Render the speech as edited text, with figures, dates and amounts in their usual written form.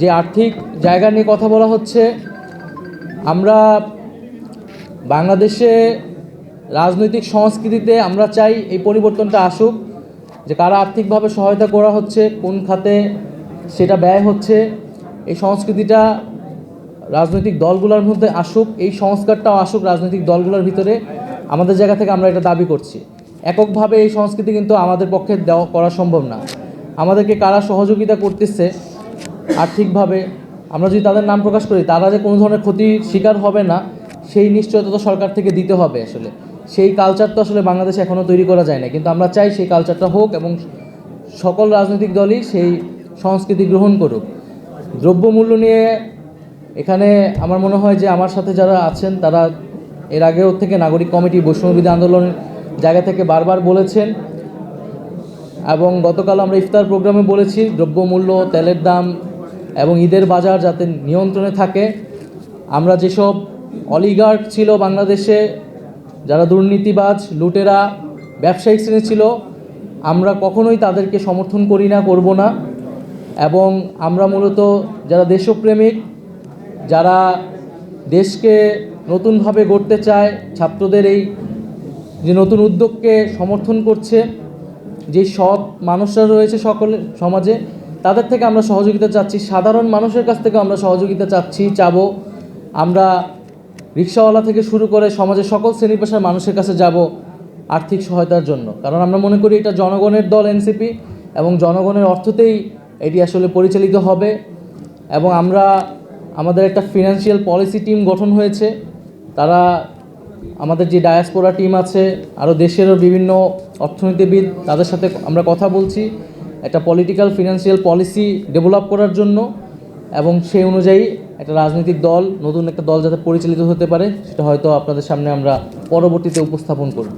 যে আর্থিক জায়গা নিয়ে কথা বলা হচ্ছে, আমরা বাংলাদেশে রাজনৈতিক সংস্কৃতিতে আমরা চাই এই পরিবর্তনটা আসুক, যে কারা আর্থিকভাবে সহায়তা করা হচ্ছে, কোন খাতে সেটা ব্যয় হচ্ছে, এই সংস্কৃতিটা রাজনৈতিক দলগুলোর মধ্যে আসুক, এই সংস্কারটাও আসুক রাজনৈতিক দলগুলোর ভিতরে। আমাদের জায়গা থেকে আমরা এটা দাবি করছি। এককভাবে এই সংস্কৃতি কিন্তু আমাদের পক্ষে দেওয়া করা সম্ভব না। আমাদেরকে কারা সহযোগিতা করতেছে আর্থিকভাবে, আমরা যদি তাদের নাম প্রকাশ করি, তারা যে কোনো ধরনের ক্ষতির শিকার হবে না সেই নিশ্চয়তা তো সরকার থেকে দিতে হবে। আসলে সেই কালচার তো আসলে বাংলাদেশে এখনও তৈরি করা যায় না, কিন্তু আমরা চাই সেই কালচারটা হোক এবং সকল রাজনৈতিক দলই সেই সংস্কৃতি গ্রহণ করুক। দ্রব্যমূল্য নিয়ে এখানে আমার মনে হয় যে আমার সাথে যারা আছেন তারা এর আগেও থেকে নাগরিক কমিটি বৈষম্যবিরোধী আন্দোলনের জায়গা থেকে বারবার বলেছেন, এবং গতকাল আমরা ইফতার প্রোগ্রামে বলেছি দ্রব্যমূল্য, তেলের দাম এবং ঈদের বাজার যাতে নিয়ন্ত্রণে থাকে। আমরা যেসব অলিগার্ক ছিল বাংলাদেশে, যারা দুর্নীতিবাজ, লুটেরা, ব্যবসায়িক শ্রেণী ছিল, আমরা কখনোই তাদেরকে সমর্থন করি না, করব না। এবং আমরা মূলত যারা দেশপ্রেমিক, যারা দেশকে নতুনভাবে গড়তে চায়, ছাত্রদের এই যে নতুন উদ্যোগকে সমর্থন করছে, যে সৎ মানুষরা রয়েছে সকল সমাজে, তাদের থেকে আমরা সহযোগিতা চাচ্ছি। সাধারণ মানুষের কাছ থেকে আমরা সহযোগিতা চাবো। আমরা রিকশাওয়ালা থেকে শুরু করে সমাজের সকল শ্রেণী পেশার মানুষের কাছে যাব আর্থিক সহায়তার জন্য, কারণ আমরা মনে করি এটা জনগণের দল এনসিপি, এবং জনগণের অর্থতেই এটি আসলে পরিচালিত হবে। এবং আমাদের একটা ফিনান্সিয়াল পলিসি টিম গঠন হয়েছে, তারা আমাদের যে ডায়াসপোরা টিম আছে, আরও দেশেরও বিভিন্ন অর্থনীতিবিদ, তাদের সাথে আমরা কথা বলছি একটা পলিটিক্যাল ফিনান্সিয়াল পলিসি ডেভেলপ করার জন্য, এবং সেই অনুযায়ী একটা রাজনৈতিক দল, নতুন একটা দল যাতে পরিচালিত হতে পারে, সেটা হয়তো আপনাদের সামনে আমরা পরবর্তীতে উপস্থাপন করব।